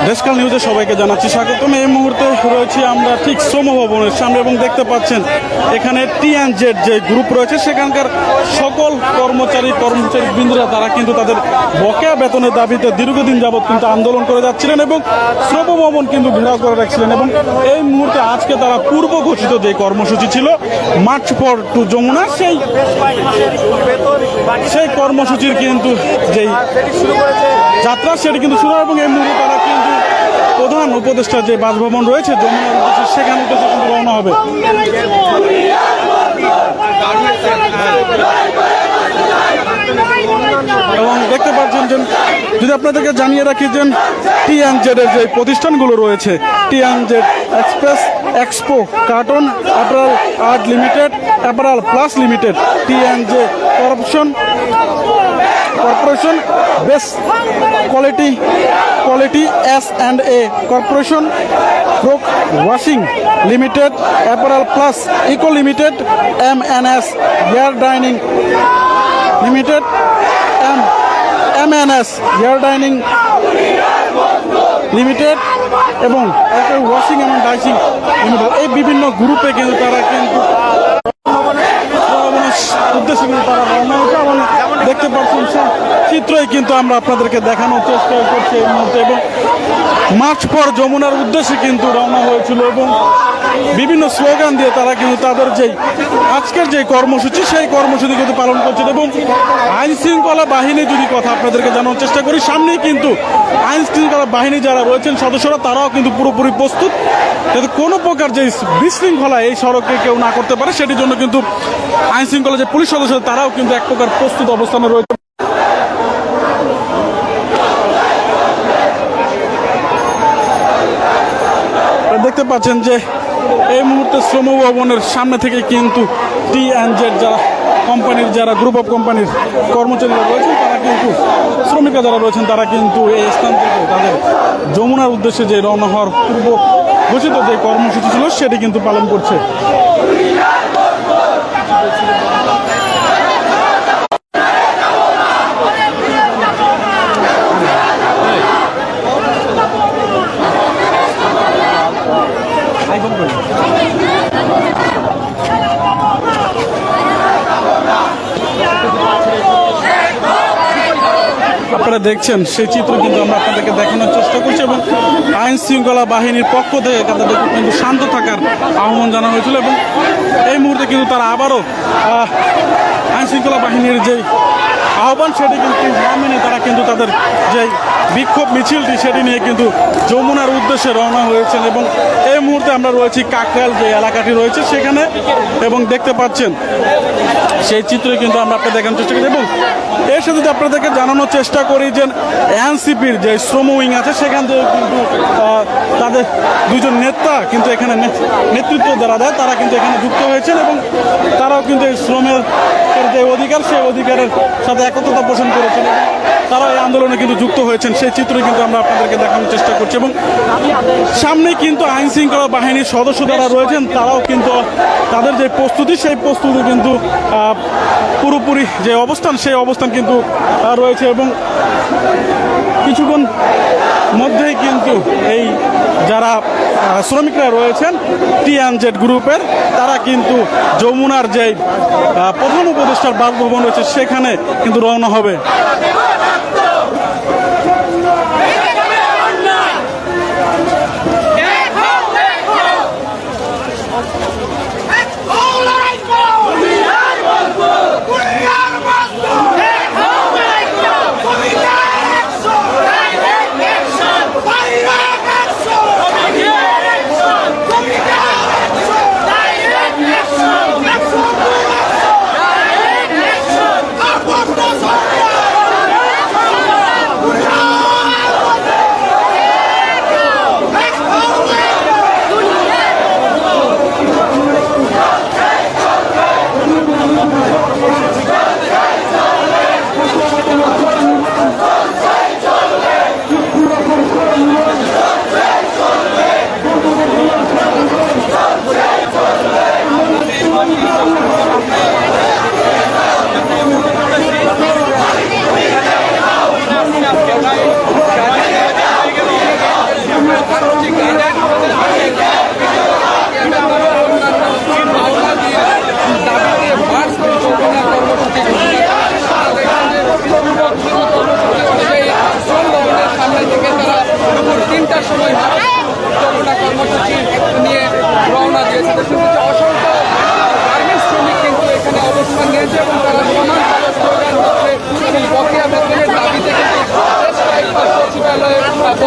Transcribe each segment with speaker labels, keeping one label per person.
Speaker 1: দেশকাল নিউজে সবাইকে জানাচ্ছি স্বাগতম। এই মুহূর্তে রয়েছি আমরা ঠিক শ্রম ভবনের সামনে এবং দেখতে পাচ্ছেন এখানে টি&জেড যে গ্রুপ রয়েছে সেখানকার সকল কর্মচারী বৃন্দরা তারা কিন্তু তাদের বকেয়া বেতনের দাবিতে দীর্ঘদিন যাবৎ কিন্তু আন্দোলন করে যাচ্ছিলেন এবং শ্রম ভবন কিন্তু ঘেরাও করে রাখছিলেন এবং এই মুহূর্তে আজকে তারা পূর্ব ঘোষিত যে কর্মসূচি ছিল মার্চ ফর টু যমুনা সেই কর্মসূচির কিন্তু যেই যাত্রা সেটি কিন্তু শুরু হয় এবং এই মুহূর্তে তারা কিন্তু প্রধান উপদেষ্টা যে বাসভবন রয়েছে যমুনার উদ্দেশ্যে সেখানে উদ্দেশ্যে কিন্তু রওনা হবে। এবং দেখতে পাচ্ছেন যে যদি আপনাদেরকে জানিয়ে রাখি যে টি&জেড এর যে প্রতিষ্ঠানগুলো রয়েছে T&Z express, expo, carton, apparel art limited, apparel plus limited, T&J corporation, best quality S&A corporation, brook washing limited, apparel plus eco limited, MNS hair dyeing limited, MNS hair dyeing limited এবং washing এবং dicing limited, এই বিভিন্ন গ্রুপে কিন্তু তারা কিন্তু উদ্দেশ্যে কিন্তু তারা রওনা হচ্ছে এবং দেখতে পাচ্ছেন চিত্রই কিন্তু আমরা আপনাদেরকে দেখানোর চেষ্টা করছি এই মুহূর্তে এবং মার্চ ফর যমুনার উদ্দেশ্যে কিন্তু রওনা হয়েছিল এবং বিভিন্ন স্লোগান দিয়ে তারা কিন্তু তাদের যেই আজকের যে কর্মসূচি সেই কর্মসূচি কিন্তু পালন করছেন এবং আইন শৃঙ্খলা বাহিনী যদি কথা আপনাদেরকে জানানোর চেষ্টা করি, সামনেই কিন্তু আইন শৃঙ্খলা বাহিনী যারা রয়েছেন সদস্যরা তারাও কিন্তু পুরোপুরি প্রস্তুত যাতে কোনো প্রকার যে বিশৃঙ্খলা এই সড়কে কেউ না করতে পারে সেটির জন্য কিন্তু আইন শৃঙ্খলা যে পুলিশ সদস্য তারাও কিন্তু এক প্রকার প্রস্তুত অবস্থানে রয়েছে। দেখতে পাচ্ছেন যে এই মুহূর্তে শ্রম ভবনের সামনে থেকে কিন্তু টি&জেড যারা কোম্পানির যারা গ্রুপ অফ কোম্পানির কর্মচারীরা রয়েছেন তারা কিন্তু শ্রমিকরা যারা রয়েছেন তারা কিন্তু এই স্থান থেকে তাদের যমুনার উদ্দেশ্যে যে রওনা হওয়ার পূর্ব ঘোষিত যে কর্মসূচি ছিল সেটি কিন্তু পালন করছে। আপনারা দেখছেন সেই চিত্র কিন্তু আমরা আপনাদেরকে দেখানোর চেষ্টা করছি এবং আইন শৃঙ্খলা বাহিনীর পক্ষ থেকে তাদেরকে কিন্তু শান্ত থাকার আহ্বান জানানো হয়েছিল এবং এই মুহূর্তে কিন্তু তারা আবারও আইন শৃঙ্খলা বাহিনীর যে আহ্বান সেটি কিন্তু না মেনে তারা কিন্তু তাদের যে বিক্ষোভ মিছিলটি সেটি নিয়ে কিন্তু যমুনার উদ্দেশ্যে রওনা হয়েছেন এবং এই মুহূর্তে আমরা রয়েছি কাকরাইল যে এলাকাটি রয়েছে সেখানে এবং দেখতে পাচ্ছেন সেই চিত্রই কিন্তু আমরা আপনাদের দেখানোর চেষ্টা করি এবং এর সাথে যদি আপনাদেরকে জানানোর চেষ্টা করি যে এনসিপির যে শ্রম উইং আছে সেখান থেকে কিন্তু তাদের দুজন নেতা কিন্তু এখানে নেতৃত্ব যারা দেয় তারা কিন্তু এখানে যুক্ত হয়েছেন এবং তারাও কিন্তু এই শ্রমের যে অধিকার সেই অধিকারের সাথে একত্রতা পোষণ করেছেন এবং তারা এই আন্দোলনে কিন্তু যুক্ত হয়েছেন সেই চিত্রই কিন্তু আমরা আপনাদেরকে দেখানোর চেষ্টা করছি এবং সামনে কিন্তু আইন শৃঙ্খলা বাহিনীর সদস্য যারা রয়েছেন তারাও কিন্তু তাদের যে প্রস্তুতি সেই প্রস্তুতি কিন্তু পুরোপুরি যে অবস্থান সেই অবস্থান কিন্তু রয়েছে এবং কিছুক্ষণ মধ্যেই কিন্তু এই যারা শ্রমিকরা রয়েছেন টি&জেড গ্রুপের তারা কিন্তু যমুনার যে প্রধান উপদেষ্টার বাসভবন রয়েছে সেখানে কিন্তু রওনা হবে।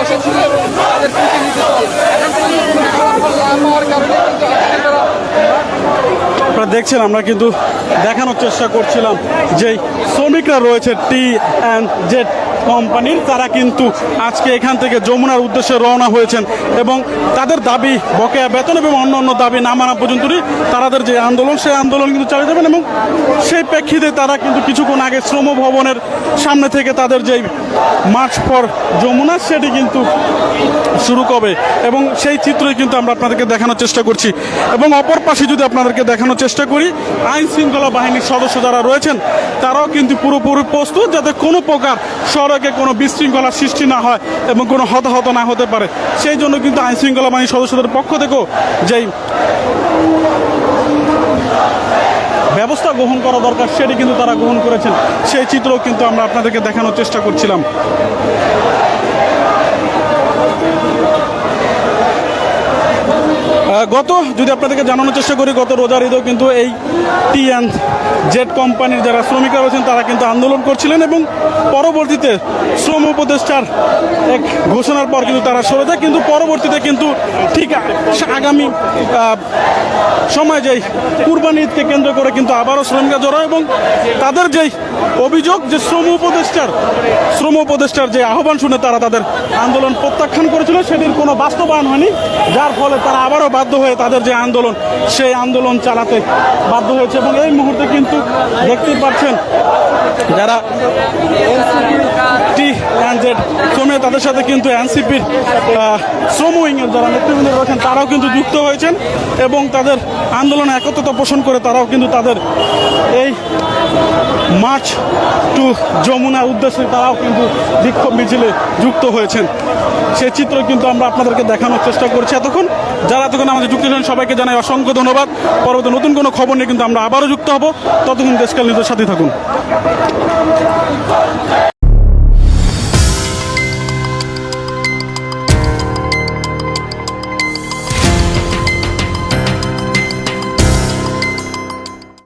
Speaker 2: বসেছিল এবং তাদের প্রতিনিধি দল এখন পর্যন্ত কোনো ফলাফল না পাওয়ার কারণে কিন্তু আজকে তারা
Speaker 1: আপনারা দেখছেন আমরা কিন্তু দেখানোর চেষ্টা করছিলাম যে শ্রমিকরা রয়েছে টি&জেড কোম্পানির, তারা কিন্তু আজকে এখান থেকে যমুনার উদ্দেশ্যে রওনা হয়েছেন এবং তাদের দাবি বকেয়া বেতন এবং অন্য অন্য দাবি না মানা পর্যন্তই তাদের যে আন্দোলন সেই আন্দোলন কিন্তু চালিয়ে যাবেন এবং সেই প্রেক্ষিতে তারা কিন্তু কিছুক্ষণ আগে শ্রম ভবনের সামনে থেকে তাদের যেই মার্চ ফর যমুনা সেটি কিন্তু শুরু করবে এবং সেই চিত্রই কিন্তু আমরা আপনাদেরকে দেখানোর চেষ্টা করছি। এবং অপর পাশে যদি আপনাদেরকে দেখানোর চেষ্টা করি, আইন শৃঙ্খলা বাহিনীর সদস্য যারা রয়েছেন তারাও কিন্তু পুরোপুরি প্রস্তুত যাতে কোনো প্রকার সড়কে কোনো বিশৃঙ্খলার সৃষ্টি না হয় এবং কোনো হতাহত না হতে পারে। সেই জন্য কিন্তু আইন শৃঙ্খলা বাহিনীর সদস্যদের পক্ষ থেকেও যেই ব্যবস্থা গ্রহণ করা দরকার সেটি কিন্তু তারা গ্রহণ করেছেন। সেই চিত্রও কিন্তু আমরা আপনাদেরকে দেখানোর চেষ্টা করছিলাম। গত যদি আপনাদেরকে জানানোর চেষ্টা করি, গত রোজার ঈদেও কিন্তু এই টি&জেড কোম্পানির যারা শ্রমিকরা রয়েছেন তারা কিন্তু আন্দোলন করছিলেন এবং পরবর্তীতে শ্রম উপদেষ্টার এক ঘোষণার পর কিন্তু তারা সরে যায়। কিন্তু পরবর্তীতে কিন্তু ঠিক আগামী সময় যেই কুরবানি ঈদকে কেন্দ্র করে কিন্তু আবারও শ্রমিকরা জড়ো এবং তাদের যেই অভিযোগ যে শ্রম উপদেষ্টার যে আহ্বান শুনে তারা তাদের আন্দোলন প্রত্যাখ্যান করেছিল, সেটির কোনো বাস্তবায়ন হয়নি, যার ফলে তারা আবারও বাধ্য হয়ে তাদের যে আন্দোলন সেই আন্দোলন চালাতে বাধ্য হয়েছে। এবং এই মুহূর্তে কিন্তু দেখতেই পাচ্ছেন যারা টি&জেড শ্রমিক তাদের সাথে কিন্তু এনসিপির শ্রম উইংয়ের যারা নেতৃবৃন্দ রয়েছেন তারাও কিন্তু যুক্ত হয়েছেন এবং তাদের আন্দোলনে একত্রতা পোষণ করে তারাও কিন্তু তাদের এই মার্চ টু যমুনার উদ্দেশ্যে তারাও কিন্তু বিক্ষোভ মিছিলে যুক্ত হয়েছেন। সেই চিত্র কিন্তু আমরা আপনাদেরকে দেখানোর চেষ্টা করছি এতক্ষণ। যারা এতক্ষণ আমাদের যুক্ত ছিলেন সবাইকে জানাই অসংখ্য ধন্যবাদ। পরবর্তী নতুন কোনো খবর নিয়ে কিন্তু আমরা আবারও যুক্ত হব। ততক্ষণ দেশকাল নিজের সাথে থাকুন।